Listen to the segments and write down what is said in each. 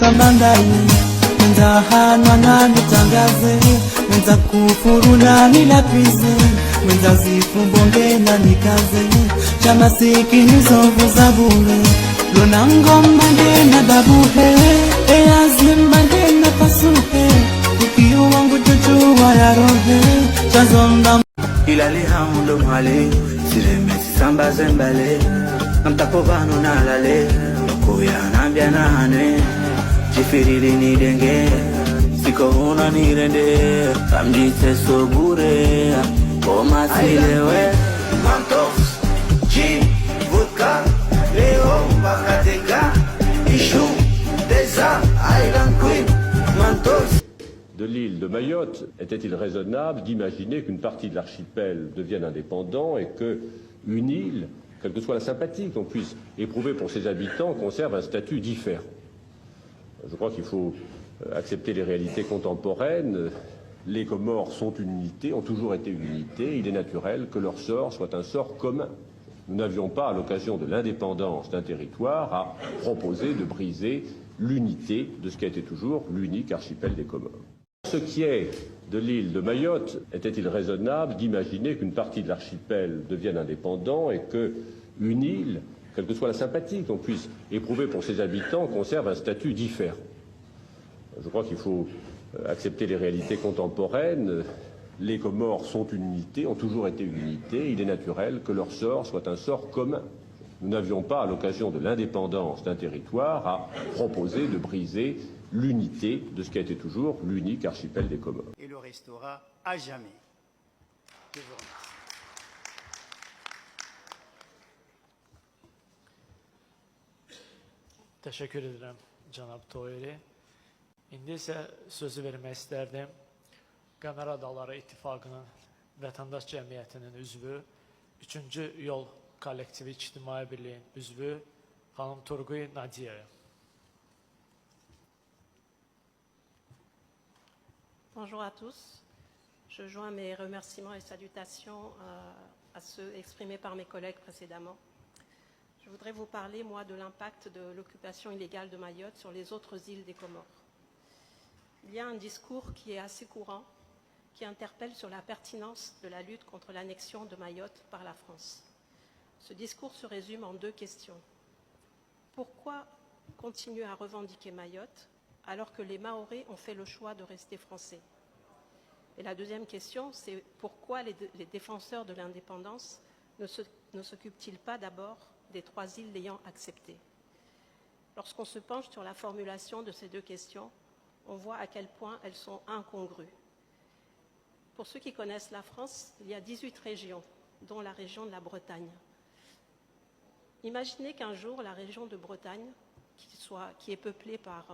Kabandai Mwenza hanwa na nitangaze, mwenza kufuru na nilapize, mwenza zifumbonge na nikaze, chama sikini zovu za bure, luna ngoma na babuhe, eya zimbande na pasuhe, ukiu wangu chuchua ya rohe, chazonda ilali hamundo mwale, sireme sisamba zembale, namtapovano na lale, kuya nambia na hane, jifirili ni denge, siko una ni rende, kamjite sobure, koma silewe, mantos, gin, vodka, leo, bakateka, ishu, desa, island queen, mantos. De l'île de Mayotte, était-il raisonnable d'imaginer qu'une partie de l'archipel devienne indépendant et qu'une île, quelle que soit la sympathie qu'on puisse éprouver pour ses habitants, conserve un statut différent? Je crois qu'il faut accepter les réalités contemporaines. Les Comores sont une unité, ont toujours été une unité. Il est naturel que leur sort soit un sort commun. Nous n'avions pas, à l'occasion de l'indépendance d'un territoire, à proposer de briser l'unité de ce qui a été toujours l'unique archipel des Comores. Ce qui est de l'île de Mayotte, était-il raisonnable d'imaginer qu'une partie de l'archipel devienne indépendant et qu'une île, quelle que soit la sympathie qu'on puisse éprouver pour ses habitants, conserve un statut différent? Je crois qu'il faut accepter les réalités contemporaines. Les Comores sont une unité, ont toujours été une unité. Il est naturel que leur sort soit un sort commun. Nous n'avions pas, à l'occasion de l'indépendance d'un territoire, à proposer de briser l'unité de ce qui a été toujours l'unique archipel des Comores. Et le restera à jamais. Je vous remercie. Teşekkür ederim Cənab Toyeri. İndi isə sözü vermək istərdim Qəmər Adaları İttifaqının Vətəndaş Cəmiyyətinin üzvü, 3-cü Yol Kollektivi İctimai Birliyin üzvü xanım Turquy Nadiyaya. Bonjour à tous. Je joins mes remerciements et salutations à ceux exprimés par mes collègues précédemment. Je voudrais vous parler, moi, de l'impact de l'occupation illégale de Mayotte sur les autres îles des Comores. Il y a un discours qui est assez courant, qui interpelle sur la pertinence de la lutte contre l'annexion de Mayotte par la France. Ce discours se résume en deux questions. Pourquoi continuer à revendiquer Mayotte alors que les Mahorais ont fait le choix de rester français? Et la deuxième question, c'est pourquoi les défenseurs de l'indépendance ne s'occupent-ils pas d'abord des trois îles l'ayant accepté? Lorsqu'on se penche sur la formulation de ces deux questions, on voit à quel point elles sont incongrues. Pour ceux qui connaissent la France, il y a 18 régions, dont la région de la Bretagne. Imaginez qu'un jour, la région de Bretagne, qui est peuplée par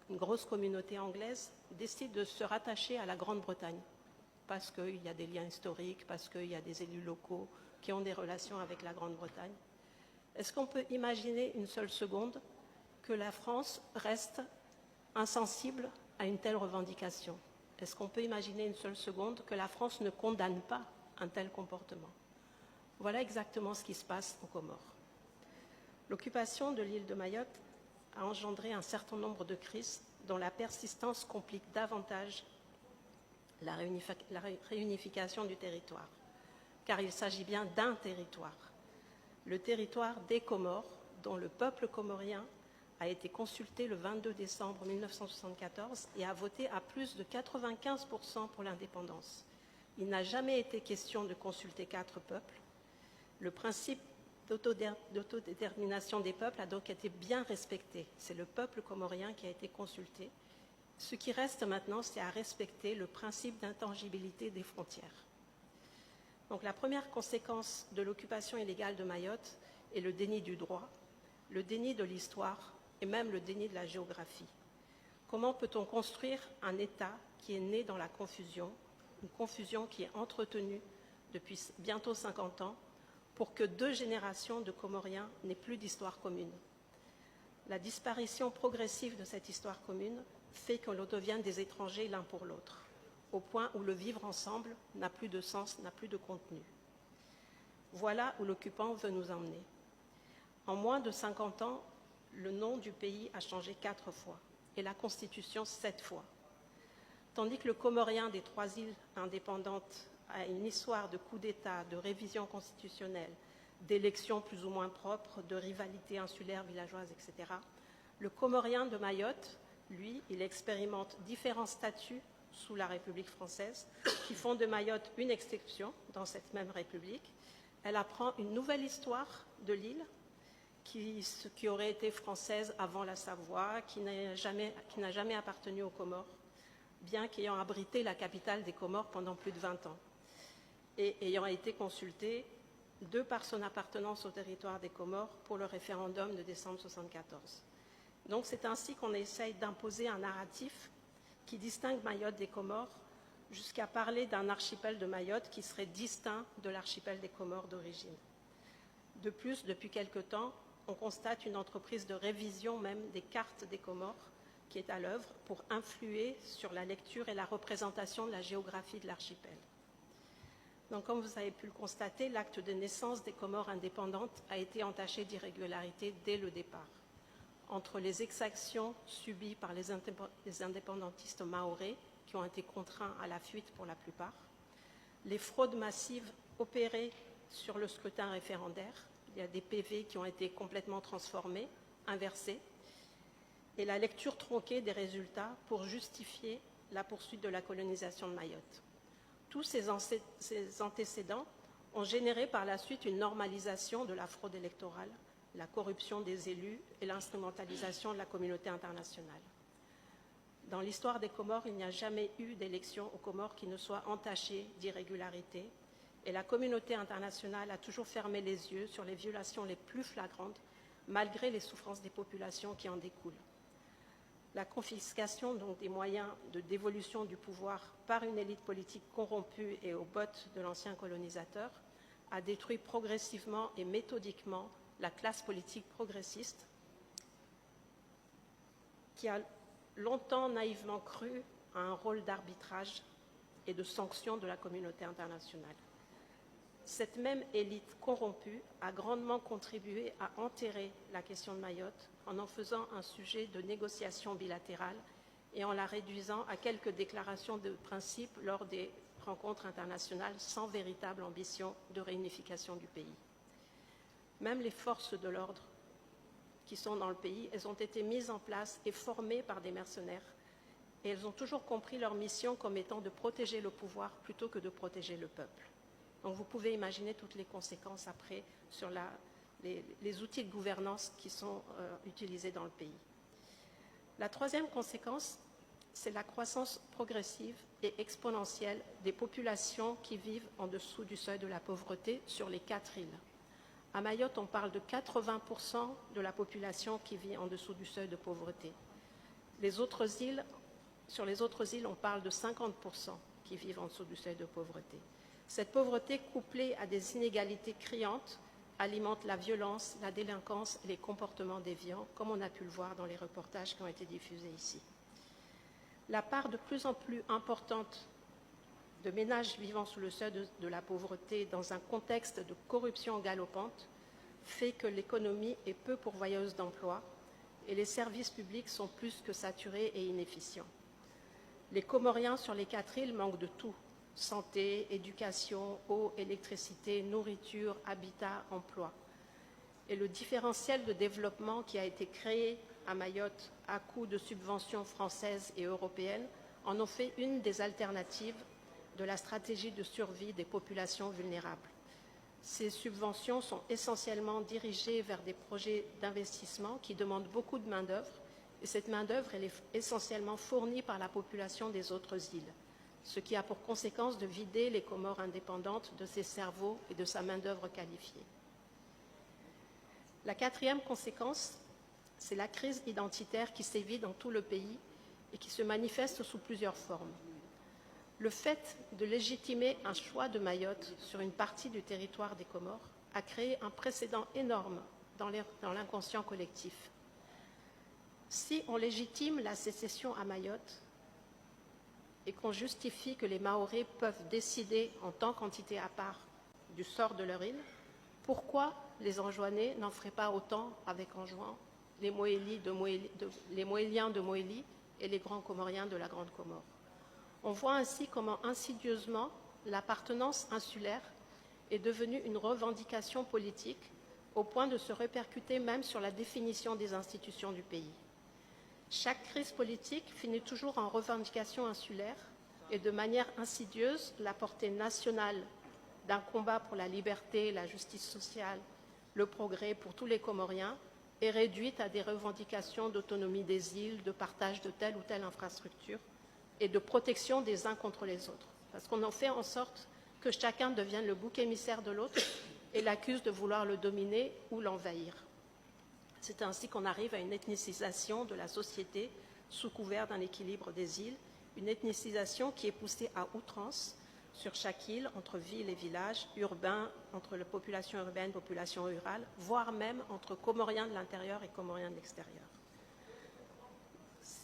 une grosse communauté anglaise, décide de se rattacher à la Grande-Bretagne, parce qu'il y a des liens historiques, parce qu'il y a des élus locaux qui ont des relations avec la Grande-Bretagne. Est-ce qu'on peut imaginer une seule seconde que la France reste insensible à une telle revendication? Est-ce qu'on peut imaginer une seule seconde que la France ne condamne pas un tel comportement? Voilà exactement ce qui se passe aux Comores. L'occupation de l'île de Mayotte a engendré un certain nombre de crises dont la persistance complique davantage la réunification du territoire, car il s'agit bien d'un territoire, le territoire des Comores, dont le peuple comorien a été consulté le 22 décembre 1974 et a voté à plus de 95% pour l'indépendance. Il n'a jamais été question de consulter 4 peuples. Le principe d'autodétermination des peuples a donc été bien respecté. C'est le peuple comorien qui a été consulté. Ce qui reste maintenant, c'est à respecter le principe d'intangibilité des frontières. Donc la première conséquence de l'occupation illégale de Mayotte est le déni du droit, le déni de l'histoire et même le déni de la géographie. Comment peut-on construire un État qui est né dans la confusion, une confusion qui est entretenue depuis bientôt 50 ans, pour que 2 générations de Comoriens n'aient plus d'histoire commune? La disparition progressive de cette histoire commune fait que l'on devient des étrangers l'un pour l'autre, au point où le vivre ensemble n'a plus de sens, n'a plus de contenu. Voilà où l'occupant veut nous emmener. En moins de 50 ans, le nom du pays a changé 4 fois et la Constitution 7 fois. Tandis que le Comorien des 3 îles indépendantes a une histoire de coup d'État, de révision constitutionnelle, d'élections plus ou moins propres, de rivalités insulaires, villageoises, etc. Le Comorien de Mayotte, lui, il expérimente différents statuts sous la République française qui font de Mayotte une exception dans cette même République. Elle apprend une nouvelle histoire de l'île qui aurait été française avant la Savoie, qui n'a jamais appartenu aux Comores, bien qu'ayant abrité la capitale des Comores pendant plus de 20 ans et ayant été consultée de par son appartenance au territoire des Comores pour le référendum de décembre 1974. Donc c'est ainsi qu'on essaye d'imposer un narratif qui distingue Mayotte des Comores, jusqu'à parler d'un archipel de Mayotte qui serait distinct de l'archipel des Comores d'origine. De plus, depuis quelque temps, on constate une entreprise de révision même des cartes des Comores qui est à l'œuvre pour influer sur la lecture et la représentation de la géographie de l'archipel. Donc, comme vous avez pu le constater, l'acte de naissance des Comores indépendantes a été entaché d'irrégularités dès le départ. Entre les exactions subies par les indépendantistes mahorais, qui ont été contraints à la fuite pour la plupart, les fraudes massives opérées sur le scrutin référendaire, il y a des PV qui ont été complètement transformés, inversés, et la lecture tronquée des résultats pour justifier la poursuite de la colonisation de Mayotte. Tous ces antécédents ont généré par la suite une normalisation de la fraude électorale, la corruption des élus et l'instrumentalisation de la communauté internationale. Dans l'histoire des Comores, il n'y a jamais eu d'élection aux Comores qui ne soit entachée d'irrégularités, et la communauté internationale a toujours fermé les yeux sur les violations les plus flagrantes, malgré les souffrances des populations qui en découlent. La confiscation donc des moyens de dévolution du pouvoir par une élite politique corrompue et aux bottes de l'ancien colonisateur a détruit progressivement et méthodiquement la classe politique progressiste qui a longtemps naïvement cru à un rôle d'arbitrage et de sanction de la communauté internationale. Cette même élite corrompue a grandement contribué à enterrer la question de Mayotte en faisant un sujet de négociation bilatérale et en la réduisant à quelques déclarations de principe lors des rencontres internationales sans véritable ambition de réunification du pays. Même les forces de l'ordre qui sont dans le pays, elles ont été mises en place et formées par des mercenaires et elles ont toujours compris leur mission comme étant de protéger le pouvoir plutôt que de protéger le peuple. Donc vous pouvez imaginer toutes les conséquences après sur les outils de gouvernance qui sont utilisés dans le pays. La troisième conséquence, c'est la croissance progressive et exponentielle des populations qui vivent en dessous du seuil de la pauvreté sur les 4 îles. À Mayotte, on parle de 80% de la population qui vit en dessous du seuil de pauvreté. Sur les autres îles, on parle de 50% qui vivent en dessous du seuil de pauvreté. Cette pauvreté, couplée à des inégalités criantes, alimente la violence, la délinquance et les comportements déviants, comme on a pu le voir dans les reportages qui ont été diffusés ici. La part de plus en plus importante de ménages vivant sous le seuil de la pauvreté dans un contexte de corruption galopante fait que l'économie est peu pourvoyeuse d'emplois et les services publics sont plus que saturés et inefficients. Les Comoriens sur les 4 îles manquent de tout: santé, éducation, eau, électricité, nourriture, habitat, emploi. Et le différentiel de développement qui a été créé à Mayotte à coup de subventions françaises et européennes en ont fait une des alternatives de la stratégie de survie des populations vulnérables. Ces subventions sont essentiellement dirigées vers des projets d'investissement qui demandent beaucoup de main-d'œuvre, et cette main-d'œuvre elle est essentiellement fournie par la population des autres îles, ce qui a pour conséquence de vider les Comores indépendantes de ses cerveaux et de sa main-d'œuvre qualifiée. La 4e conséquence, c'est la crise identitaire qui sévit dans tout le pays et qui se manifeste sous plusieurs formes. Le fait de légitimer un choix de Mayotte sur une partie du territoire des Comores a créé un précédent énorme dans l'inconscient collectif. Si on légitime la sécession à Mayotte et qu'on justifie que les Mahorais peuvent décider en tant qu'entité à part du sort de leur île, pourquoi les Anjouanais n'en feraient pas autant avec Anjouan les Mohéliens de Mohélie et les Grands Comoriens de la Grande Comore. On voit ainsi comment insidieusement l'appartenance insulaire est devenue une revendication politique au point de se répercuter même sur la définition des institutions du pays. Chaque crise politique finit toujours en revendication insulaire et de manière insidieuse, la portée nationale d'un combat pour la liberté, la justice sociale, le progrès pour tous les Comoriens est réduite à des revendications d'autonomie des îles, de partage de telle ou telle infrastructure et de protection des uns contre les autres. Parce qu'on en fait en sorte que chacun devienne le bouc émissaire de l'autre et l'accuse de vouloir le dominer ou l'envahir. C'est ainsi qu'on arrive à une ethnicisation de la société sous couvert d'un équilibre des îles, une ethnicisation qui est poussée à outrance sur chaque île, entre villes et villages, urbains, entre la population urbaine et la population rurale, voire même entre Comoriens de l'intérieur et Comoriens de l'extérieur.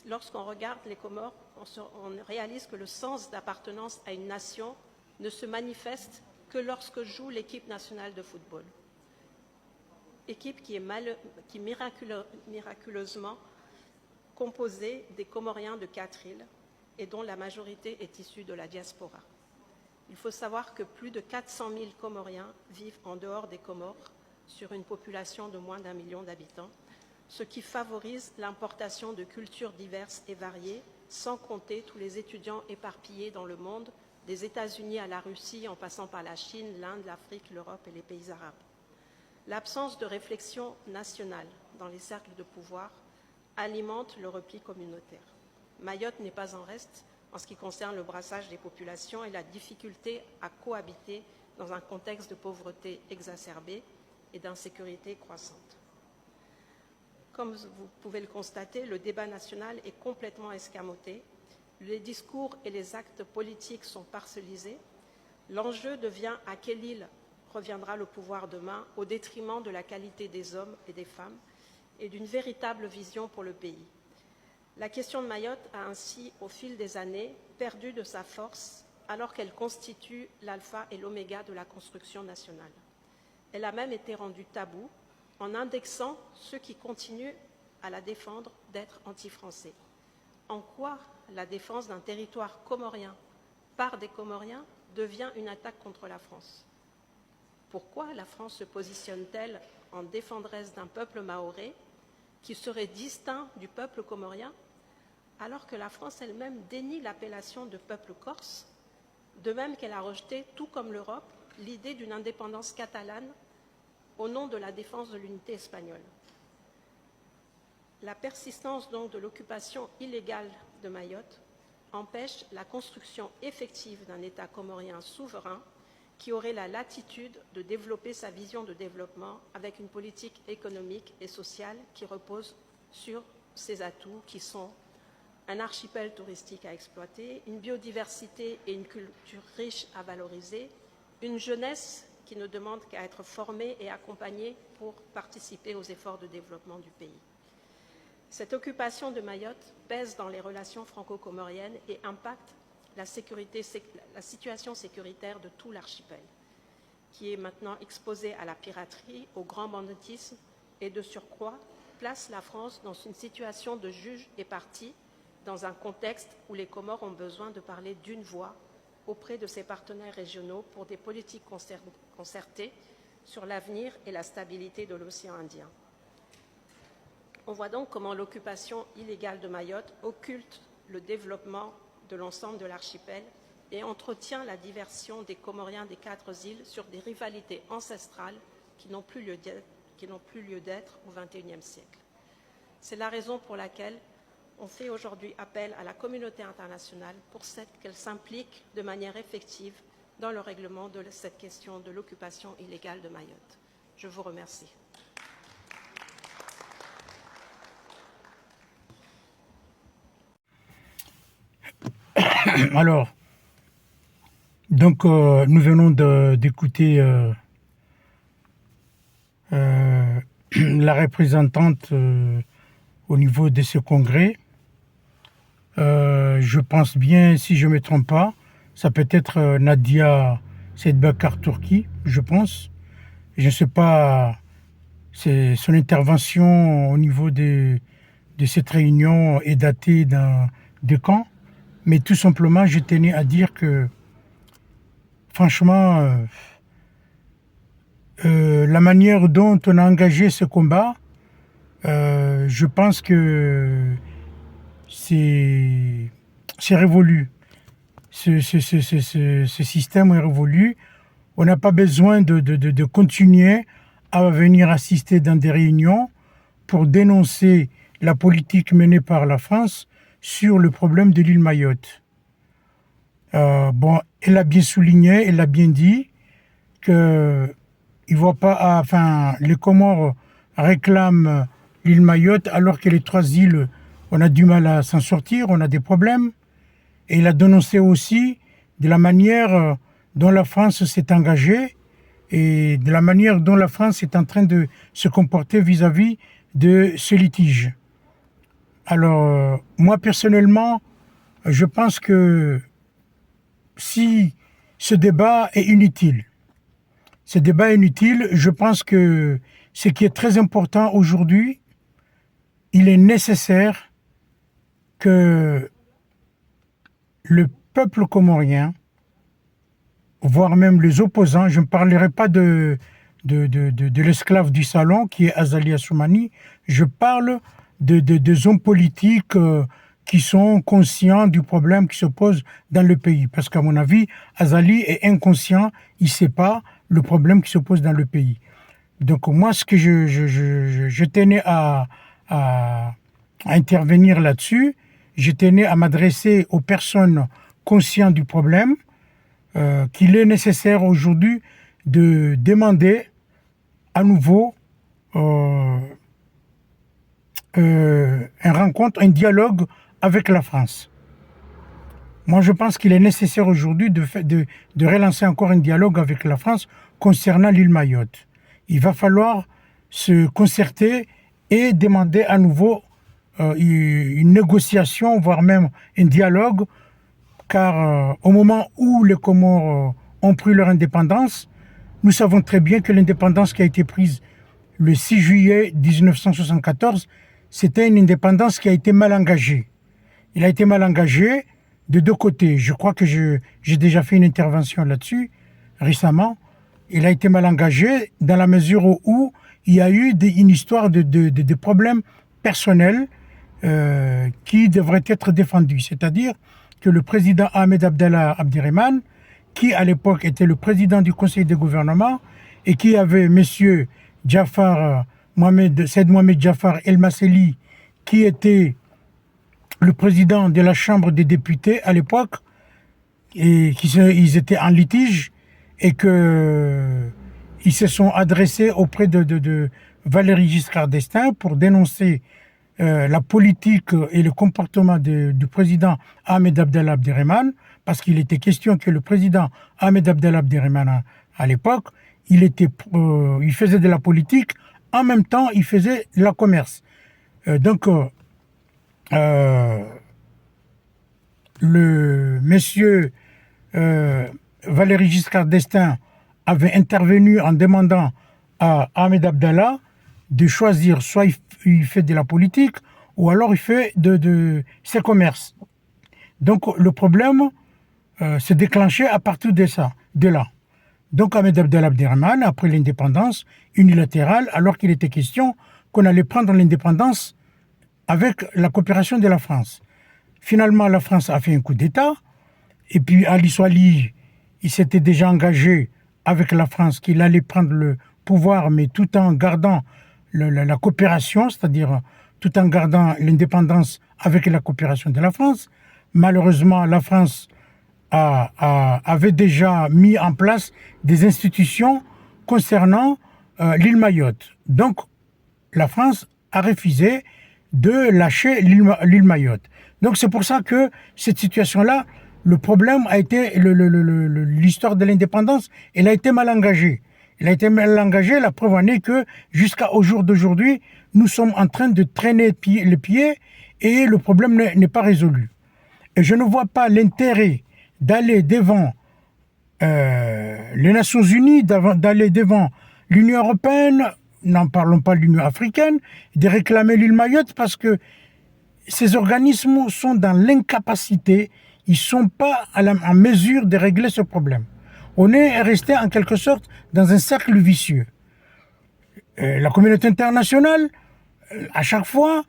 Lorsqu'on regarde les Comores, on réalise que le sens d'appartenance à une nation ne se manifeste que lorsque joue l'équipe nationale de football. Équipe qui est miraculeusement composée des Comoriens de 4 îles et dont la majorité est issue de la diaspora. Il faut savoir que plus de 400 000 Comoriens vivent en dehors des Comores sur une population de moins d'1 million d'habitants, ce qui favorise l'importation de cultures diverses et variées, sans compter tous les étudiants éparpillés dans le monde, des États-Unis à la Russie, en passant par la Chine, l'Inde, l'Afrique, l'Europe et les pays arabes. L'absence de réflexion nationale dans les cercles de pouvoir alimente le repli communautaire. Mayotte n'est pas en reste en ce qui concerne le brassage des populations et la difficulté à cohabiter dans un contexte de pauvreté exacerbée et d'insécurité croissante. Comme vous pouvez le constater, le débat national est complètement escamoté, les discours et les actes politiques sont parcellisés, l'enjeu devient à quelle île reviendra le pouvoir demain au détriment de la qualité des hommes et des femmes et d'une véritable vision pour le pays. La question de Mayotte a ainsi, au fil des années, perdu de sa force alors qu'elle constitue l'alpha et l'oméga de la construction nationale. Elle a même été rendue taboue en indexant ceux qui continuent à la défendre d'être anti-français. En quoi la défense d'un territoire comorien par des Comoriens devient une attaque contre la France? Pourquoi la France se positionne-t-elle en défendresse d'un peuple mahorais qui serait distinct du peuple comorien, alors que la France elle-même dénie l'appellation de peuple corse, de même qu'elle a rejeté, tout comme l'Europe, l'idée d'une indépendance catalane au nom de la défense de l'unité espagnole. La persistance donc de l'occupation illégale de Mayotte empêche la construction effective d'un État comorien souverain qui aurait la latitude de développer sa vision de développement avec une politique économique et sociale qui repose sur ses atouts qui sont un archipel touristique à exploiter, une biodiversité et une culture riche à valoriser, une jeunesse qui ne demande qu'à être formée et accompagnée pour participer aux efforts de développement du pays. Cette occupation de Mayotte pèse dans les relations franco-comoriennes et impacte la situation sécuritaire de tout l'archipel, qui est maintenant exposé à la piraterie, au grand banditisme et de surcroît place la France dans une situation de juge et partie dans un contexte où les Comores ont besoin de parler d'une voix auprès de ses partenaires régionaux pour des politiques concertées sur l'avenir et la stabilité de l'océan Indien. On voit donc comment l'occupation illégale de Mayotte occulte le développement de l'ensemble de l'archipel et entretient la diversion des Comoriens des 4 îles sur des rivalités ancestrales qui n'ont plus lieu d'être au XXIe siècle. C'est la raison pour laquelle on fait aujourd'hui appel à la communauté internationale pour qu'elle s'implique de manière effective dans le règlement de cette question de l'occupation illégale de Mayotte. Je vous remercie. Alors, donc nous venons d'écouter la représentante au niveau de ce congrès. Je pense bien, si je ne me trompe pas, ça peut être Nadia Sedbakar Turki, je pense. Je ne sais pas son intervention au niveau de cette réunion est datée de quand. Mais tout simplement, je tenais à dire que, franchement, la manière dont on a engagé ce combat, je pense que c'est révolu. Ce système est révolu. On n'a pas besoin de continuer à venir assister dans des réunions pour dénoncer la politique menée par la France sur le problème de l'île Mayotte. Bon, elle a bien souligné, elle a bien dit que les Comores réclament l'île Mayotte alors que les 3 îles, on a du mal à s'en sortir, on a des problèmes. Et il a dénoncé aussi de la manière dont la France s'est engagée et de la manière dont la France est en train de se comporter vis-à-vis de ce litige. Alors, moi personnellement, je pense que si ce débat est inutile, je pense que ce qui est très important aujourd'hui, il est nécessaire que le peuple comorien, voire même les opposants, je ne parlerai pas de l'esclave du salon qui est Azali Assoumani, je parle des hommes politiques qui sont conscients du problème qui se pose dans le pays. Parce qu'à mon avis, Azali est inconscient, il ne sait pas le problème qui se pose dans le pays. Donc moi, ce que je tenais à intervenir là-dessus, je tenais à m'adresser aux personnes conscientes du problème, qu'il est nécessaire aujourd'hui de demander à nouveau un dialogue avec la France. Moi, je pense qu'il est nécessaire aujourd'hui de relancer encore un dialogue avec la France concernant l'île Mayotte. Il va falloir se concerter et demander à nouveau une négociation, voire même un dialogue, car au moment où les Comores ont pris leur indépendance, nous savons très bien que l'indépendance qui a été prise le 6 juillet 1974, c'était une indépendance qui a été mal engagée. Il a été mal engagé de 2 côtés. Je crois que j'ai déjà fait une intervention là-dessus récemment. Il a été mal engagé dans la mesure où il y a eu une histoire de problèmes personnels qui devraient être défendus. C'est-à-dire que le président Ahmed Abdallah Abdirahmane, qui à l'époque était le président du conseil de gouvernement et qui avait M. Saïd Mohamed Jafar El Masseli, qui était le président de la Chambre des députés à l'époque, et ils étaient en litige, et qu'ils se sont adressés auprès de Valéry Giscard d'Estaing pour dénoncer la politique et le comportement du président Ahmed Abdallah Abdirahmane, parce qu'il était question que le président Ahmed Abdallah Abdirahmane, à l'époque, il faisait de la politique, en même temps il faisait de la commerce. Donc le monsieur Valéry Giscard d'Estaing avait intervenu en demandant à Ahmed Abdallah de choisir, soit il fait de la politique ou alors il fait de ses commerces. Donc le problème s'est déclenché à partir de là. Donc Ahmed Abdallah Abdirahmane, après l'indépendance unilatérale, alors qu'il était question qu'on allait prendre l'indépendance avec la coopération de la France. Finalement, la France a fait un coup d'État, et puis Ali Souali, il s'était déjà engagé avec la France qu'il allait prendre le pouvoir, mais tout en gardant la coopération, c'est-à-dire tout en gardant l'indépendance avec la coopération de la France. Malheureusement, la France avait déjà mis en place des institutions concernant l'île Mayotte. Donc, la France a refusé de lâcher l'île Mayotte. Donc, c'est pour ça que cette situation-là, le problème a été l'histoire de l'indépendance, elle a été mal engagée. Elle a été mal engagée, la preuve en est que jusqu'au jour d'aujourd'hui, nous sommes en train de traîner les pieds et le problème n'est pas résolu. Et je ne vois pas l'intérêt d'aller devant les Nations Unies, d'aller devant l'Union européenne n'en parlons pas de l'Union africaine, de réclamer l'île Mayotte parce que ces organismes sont dans l'incapacité, ils ne sont pas en mesure de régler ce problème. On est resté en quelque sorte dans un cercle vicieux. La communauté internationale, à chaque fois,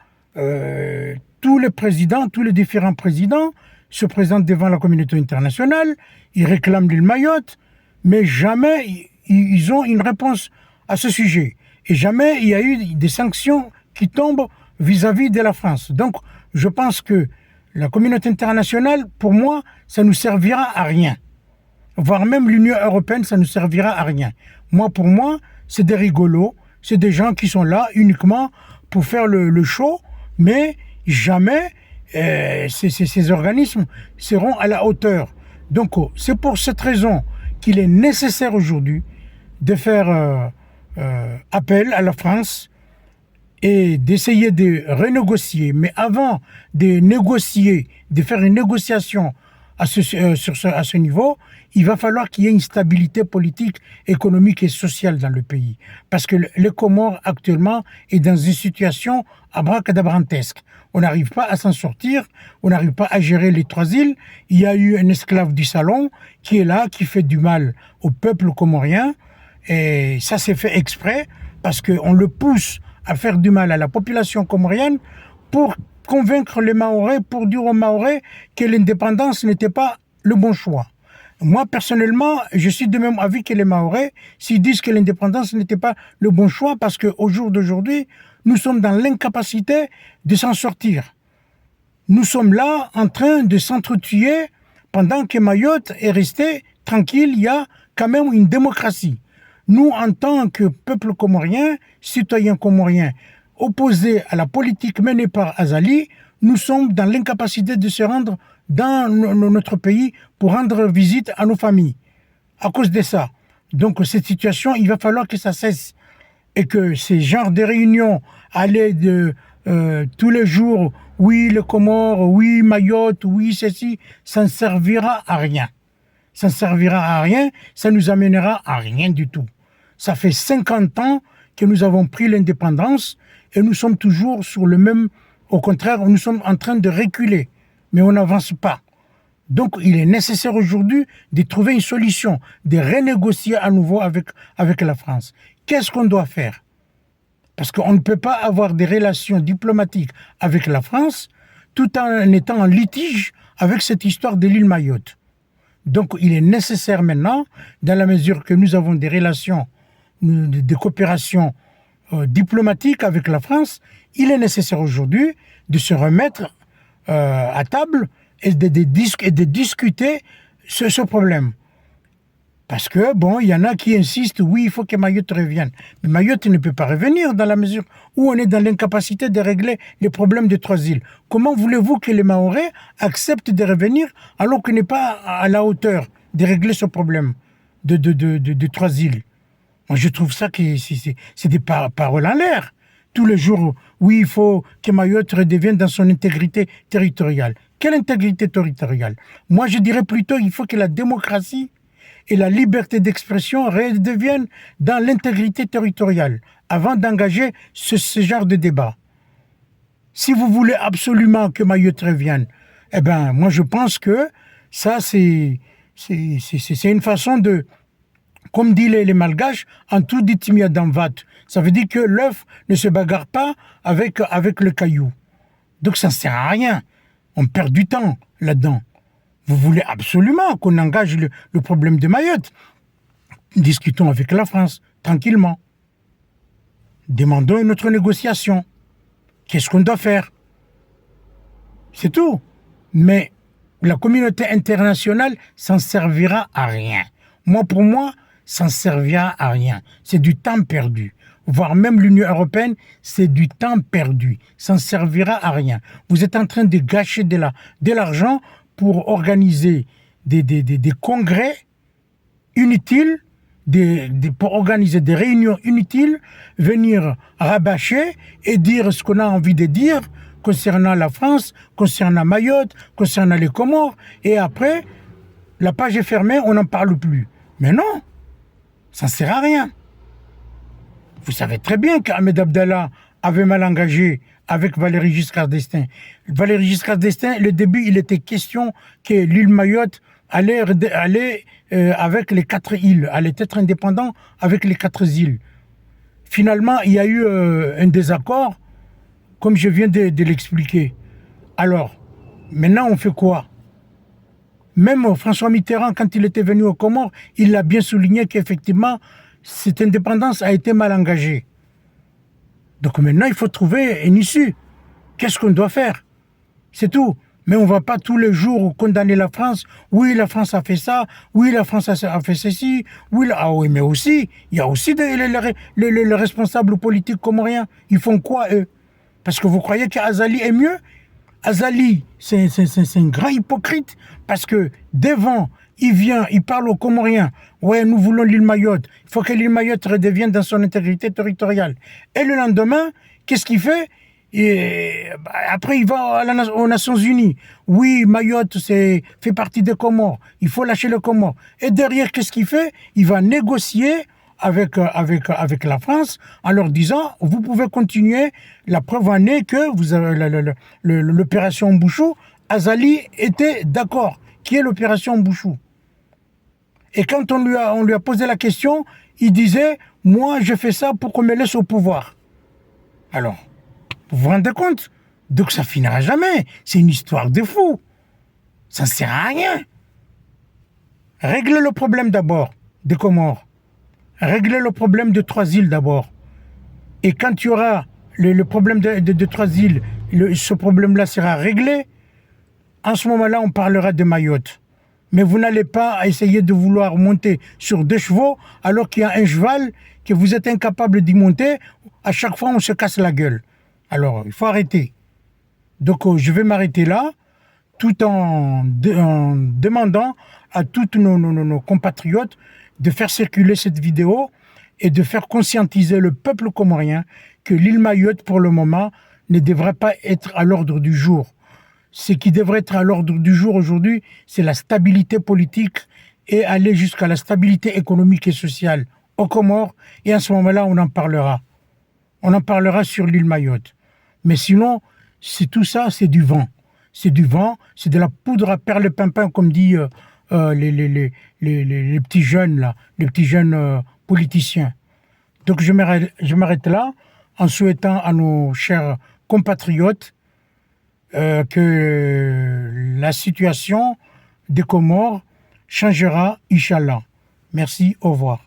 tous les différents présidents se présentent devant la communauté internationale, ils réclament l'île Mayotte, mais jamais ils ont une réponse à ce sujet. Et jamais il y a eu des sanctions qui tombent vis-à-vis de la France. Donc, je pense que la communauté internationale, pour moi, ça ne nous servira à rien. Voire même l'Union européenne, ça ne nous servira à rien. Pour moi, c'est des rigolos, c'est des gens qui sont là uniquement pour faire le show, mais jamais ces organismes seront à la hauteur. Donc, c'est pour cette raison qu'il est nécessaire aujourd'hui de faire appel à la France et d'essayer de renégocier. Mais avant de négocier, de faire une négociation à ce niveau, il va falloir qu'il y ait une stabilité politique, économique et sociale dans le pays. Parce que les Comores, actuellement, est dans une situation abracadabrantesque. On n'arrive pas à s'en sortir, on n'arrive pas à gérer les 3 îles. Il y a eu un esclave du salon qui est là, qui fait du mal au peuple comorien. Et ça s'est fait exprès parce qu'on le pousse à faire du mal à la population comorienne pour convaincre les Mahorais, pour dire aux Mahorais que l'indépendance n'était pas le bon choix. Moi, personnellement, je suis de même avis que les Mahorais s'ils disent que l'indépendance n'était pas le bon choix parce qu'au jour d'aujourd'hui, nous sommes dans l'incapacité de s'en sortir. Nous sommes là en train de s'entretuer pendant que Mayotte est resté tranquille. Il y a quand même une démocratie. Nous, en tant que peuple comorien, citoyens comoriens, opposés à la politique menée par Azali, nous sommes dans l'incapacité de se rendre dans notre pays pour rendre visite à nos familles. À cause de ça. Donc, cette situation, il va falloir que ça cesse. Et que ces genres de réunions, aller de tous les jours, oui, les Comores, oui, Mayotte, oui, ceci, ça ne servira à rien. Ça ne servira à rien, ça nous amènera à rien du tout. Ça fait 50 ans que nous avons pris l'indépendance et nous sommes toujours sur le même... Au contraire, nous sommes en train de reculer, mais on n'avance pas. Donc, il est nécessaire aujourd'hui de trouver une solution, de renégocier à nouveau avec la France. Qu'est-ce qu'on doit faire? Parce qu'on ne peut pas avoir des relations diplomatiques avec la France tout en étant en litige avec cette histoire de l'île Mayotte. Donc, il est nécessaire maintenant, dans la mesure que nous avons des relations de coopération diplomatique avec la France, il est nécessaire aujourd'hui de se remettre à table et de discuter ce problème. Parce que, il y en a qui insistent, oui, il faut que Mayotte revienne. Mais Mayotte ne peut pas revenir dans la mesure où on est dans l'incapacité de régler les problèmes des 3 îles. Comment voulez-vous que les Mahorais acceptent de revenir alors qu'on n'est pas à la hauteur de régler ce problème de 3 îles? Moi, je trouve ça que c'est des paroles en l'air. Tous les jours, oui, il faut que Mayotte redevienne dans son intégrité territoriale. Quelle intégrité territoriale? Moi, je dirais plutôt qu'il faut que la démocratie et la liberté d'expression redeviennent dans l'intégrité territoriale avant d'engager ce genre de débat. Si vous voulez absolument que Mayotte revienne, moi je pense que ça c'est une façon de, comme disent les Malgaches, en tout dit timia d'envat. Ça veut dire que l'œuf ne se bagarre pas avec le caillou. Donc ça ne sert à rien. On perd du temps là-dedans. Vous voulez absolument qu'on engage le problème de Mayotte. Discutons avec la France, tranquillement. Demandons une autre négociation. Qu'est-ce qu'on doit faire? C'est tout. Mais la communauté internationale, ça ne servira à rien. Pour moi, ça ne servira à rien. C'est du temps perdu. Voire même l'Union européenne, c'est du temps perdu. Ça ne servira à rien. Vous êtes en train de gâcher de l'argent pour organiser des congrès inutiles, pour organiser des réunions inutiles, venir rabâcher et dire ce qu'on a envie de dire concernant la France, concernant Mayotte, concernant les Comores, et après, la page est fermée, on n'en parle plus. Mais non, ça ne sert à rien. Vous savez très bien qu'Ahmed Abdallah avait mal engagé avec Valéry Giscard d'Estaing. Valéry Giscard d'Estaing, le début, il était question que l'île Mayotte allait avec les 4 îles, allait être indépendant avec les 4 îles. Finalement, il y a eu un désaccord, comme je viens de l'expliquer. Alors, maintenant, on fait quoi? Même François Mitterrand, quand il était venu aux Comores, il a bien souligné qu'effectivement, cette indépendance a été mal engagée. Donc maintenant, il faut trouver une issue. Qu'est-ce qu'on doit faire? C'est tout. Mais on ne va pas tous les jours condamner la France. Oui, la France a fait ça. Oui, la France a fait ceci. Oui, ah oui, mais aussi, il y a aussi les responsables politiques comoriens. Ils font quoi, eux? Parce que vous croyez qu'Azali est mieux? Azali, c'est un grand hypocrite parce que devant, il vient, il parle aux Comoriens. Ouais, nous voulons l'île Mayotte. Il faut que l'île Mayotte redevienne dans son intégrité territoriale. Et le lendemain, qu'est-ce qu'il fait? Après, il va aux Nations Unies. Oui, Mayotte fait partie des Comores. Il faut lâcher les Comores. Et derrière, qu'est-ce qu'il fait? Il va négocier avec la France en leur disant vous pouvez continuer. La preuve en est que vous avez l'opération Bouchou. Azali était d'accord. Qui est l'opération Bouchou? Et quand on lui a posé la question, il disait moi je fais ça pour qu'on me laisse au pouvoir. Alors, vous vous rendez compte? Donc ça finira jamais. C'est une histoire de fou. Ça ne sert à rien. Réglez le problème d'abord des Comores. Réglez le problème de 3 îles d'abord. Et quand il y aura le problème de 3 îles, ce problème-là sera réglé, en ce moment-là, on parlera de Mayotte. Mais vous n'allez pas essayer de vouloir monter sur 2 chevaux alors qu'il y a un cheval que vous êtes incapable d'y monter. À chaque fois, on se casse la gueule. Alors, il faut arrêter. Donc, je vais m'arrêter là, tout en demandant à tous nos compatriotes de faire circuler cette vidéo et de faire conscientiser le peuple comorien que l'île Mayotte, pour le moment, ne devrait pas être à l'ordre du jour. Ce qui devrait être à l'ordre du jour aujourd'hui, c'est la stabilité politique et aller jusqu'à la stabilité économique et sociale aux Comores. Et à ce moment-là, on en parlera. On en parlera sur l'île Mayotte. Mais sinon, tout ça, c'est du vent. C'est du vent, c'est de la poudre à perlimpinpin, comme dit les petits jeunes, là, les petits jeunes politiciens. Donc je m'arrête là en souhaitant à nos chers compatriotes que la situation des Comores changera, Inch'Allah. Merci, au revoir.